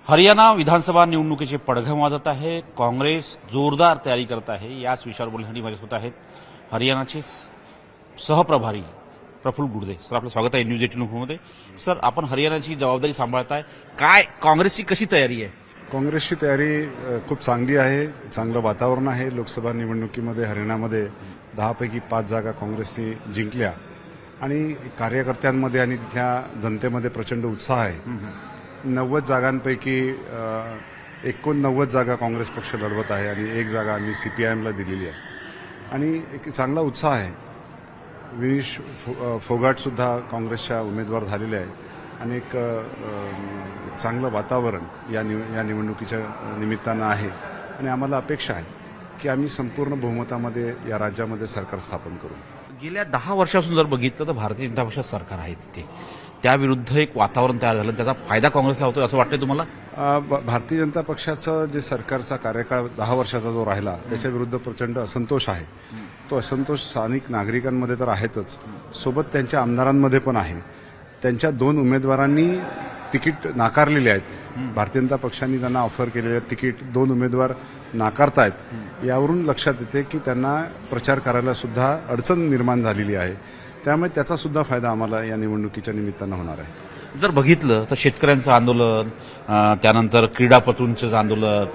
हरियाणा विधानसभा निवडणुकीचे पडघम वाजत आहे. काँग्रेस जोरदार तयारी करत आहे. याच विषयावर बोलण्यासाठी माझ्यासोबत आहेत हरियाणाचे सहप्रभारी प्रफुल्ल गुडदे. सर, आपलं स्वागत आहे न्यूज 18 मध्ये. सर, आपण हरियाणाची जबाबदारी सांभाळताय, काय काँग्रेसची कशी तयारी आहे? काँग्रेसची तयारी खूप चांगली आहे. चांगलं वातावरण आहे. लोकसभा निवडणुकीमध्ये हरियाणामध्ये 10 पैकी 5 जागा काँग्रेसने जिंकल्या आणि कार्यकर्त्यांमध्ये आणि तिथल्या जनतेमध्ये प्रचंड उत्साह आहे. 90 जागांपैकी 89 जागा काँग्रेस पक्ष लढवत आहे आणि 1 जागा आम्ही CPIMला दिलेली आहे आणि एक चांगला उत्साह आहे. विनीश फोगाटसुद्धा काँग्रेसच्या उमेदवार झालेले आहे आणि एक चांगलं वातावरण या निवडणुकीच्या निमित्तानं आहे आणि आम्हाला अपेक्षा आहे की आम्ही संपूर्ण बहुमतामध्ये या राज्यामध्ये सरकार स्थापन करू. गेल्या 10 वर्षापासून जर बघितलं तर भारतीय जनता पक्षाचं सरकार आहे तिथे, त्याविरुद्ध एक वातावरण तयार झालं, त्याचा फायदा काँग्रेसला होतोय असं वाटतंय तुम्हाला? भारतीय जनता पक्षाचं जे सरकारचा कार्यकाळ 10 वर्षाचा जो राहिला त्याच्याविरुद्ध प्रचंड असंतोष आहे. तो असंतोष स्थानिक नागरिकांमध्ये तर आहेतच, सोबत त्यांच्या आमदारांमध्ये पण आहे. त्यांच्या 2 उमेदवारांनी तिकीट नाकारलेले आहेत. भारतीय जनता पक्षाने त्यांना ऑफर केलेले तिकीट 2 उमेदवार नाकारतायत. यावरून लक्षात येते की त्यांना प्रचार करायला सुद्धा अडचण निर्माण झालेली आहे. त्यामुळे त्याचा सुद्धा फायदा आम्हाला या निवडणुकीच्या निमित्तानं होणार आहे. जर बघितलं तर शेतकऱ्यांचं आंदोलन, त्यानंतर क्रीडापटूंचं आंदोलन,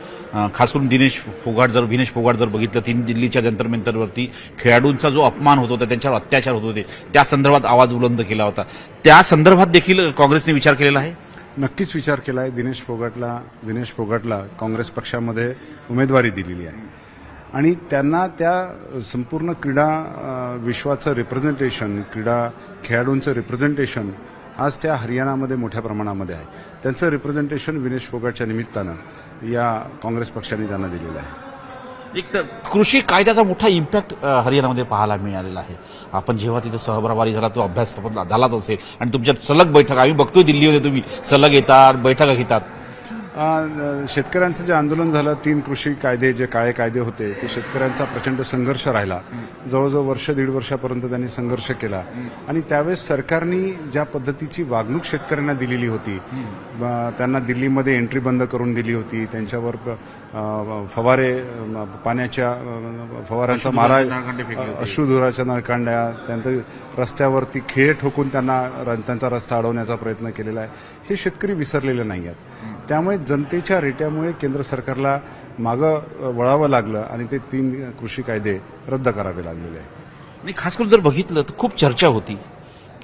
खास करून विनेश फोगाट जर बघितलं, दिल्लीच्या जंतर मंतरवरती खेळाडूंचा जो अपमान होत होता, त्यांच्यावर अत्याचार होत होते, त्या संदर्भात आवाज बुलंद केला होता. त्या संदर्भात देखील काँग्रेसने विचार केलेला आहे? नक्कीच विचार केला आहे. विनेश फोगाटला काँग्रेस पक्षामध्ये उमेदवारी दिलेली आहे आणि त्यांना त्या संपूर्ण क्रीडा विश्वाचं रिप्रेझेंटेशन, क्रीडा खेळाडूंचं रिप्रेझेंटेशन आज त्या हरियाणामध्ये मोठ्या प्रमाणामध्ये आहे. त्यांचं रिप्रेझेंटेशन विनेश फोगाटच्या निमित्तानं या काँग्रेस पक्षाने त्यांना दिलेलं आहे. एक तर कृषी कायद्याचा मोठा इम्पॅक्ट हरियाणामध्ये पाहायला मिळालेला आहे. आपण जेव्हा तिथे सहप्रभारी झाला तो अभ्यास झालाच असेल आणि तुमच्या सलग बैठक आम्ही बघतोय, दिल्लीमध्ये तुम्ही सलग येतात, बैठका घेतात. शेतकऱ्यांचं जे आंदोलन झालं, 3 कृषी कायदे जे काळे कायदे होते, ते शेतकऱ्यांचा प्रचंड संघर्ष राहिला. जवळजवळ वर्ष 1.5 वर्षापर्यंत त्यांनी संघर्ष केला आणि त्यावेळेस सरकारने ज्या पद्धतीची वागणूक शेतकऱ्यांना दिलेली होती, त्यांना दिल्लीमध्ये एंट्री बंद करून दिली होती, त्यांच्यावर पाण्याच्या फवाऱ्यांचा मारा, अश्रुधुराच्या नळकांड्या, त्यांचं रस्त्यावरती खिळे ठोकून त्यांचा रस्ता अडवण्याचा प्रयत्न केलेला आहे. हे शेतकरी विसरलेले नाही आहेत. त्यामुळे जनतेच्या रेट्यामुळे केंद्र सरकारला मागं वळावं लागलं आणि ते 3 कृषी कायदे रद्द करावे लागलेले आहे. आणि खास करून जर बघितलं तर खूप चर्चा होती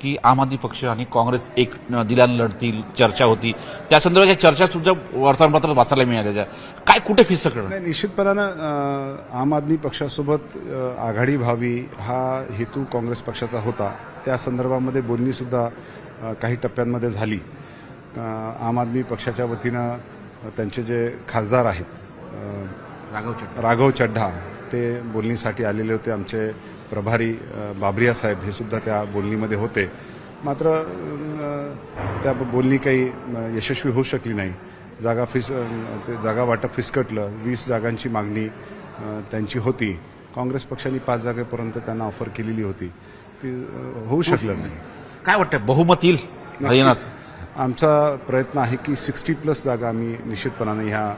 की आम आदमी पक्ष आणि काँग्रेस एक दिलानं लढतील, चर्चा होती. त्या संदर्भात चर्चा सुद्धा वर्तमानपत्रात वाचायला मिळाल्या. काय कुठे फिसकलं? नाही, निश्चितपणानं आम आदमी पक्षासोबत आघाडी व्हावी हा हेतू काँग्रेस पक्षाचा होता. त्या संदर्भामध्ये बोलणी सुद्धा काही टप्प्यांमध्ये झाली. आम आदमी पक्षाच्या वतीनं त्यांचे जे खासदार आहेत राघव चड्ढा, ते बोलणीसाठी आलेले होते. आमचे प्रभारी बाबरिया साहेब हे सुद्धा त्या बोलणीमध्ये होते. मात्र त्या बोलणी काही यशस्वी होऊ शकली नाही. जागा वाटप फिसकटलं. 20 जागांची मागणी त्यांची होती. काँग्रेस पक्षाने 5 जागेपर्यंत त्यांना ऑफर केलेली होती, ती होऊ शकलं नाही. काय वाटतं, बहुमत येईल हरियाणात? आमचा प्रयत्न आहे की 60+ जागा आम्ही निश्चितपणाने ह्या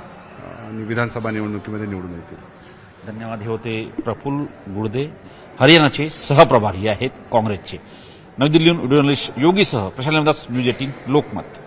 विधानसभा निवडणुकीमध्ये निवडून येतील. धन्यवाद. हे होते प्रफुल्ल गुडदे, हरियाणाचे सहप्रभारी आहेत काँग्रेसचे. नवी दिल्लीहून व्हिडिओ जर्नलिस्ट योगीसह प्रशांत न्यूज 18 लोकमत.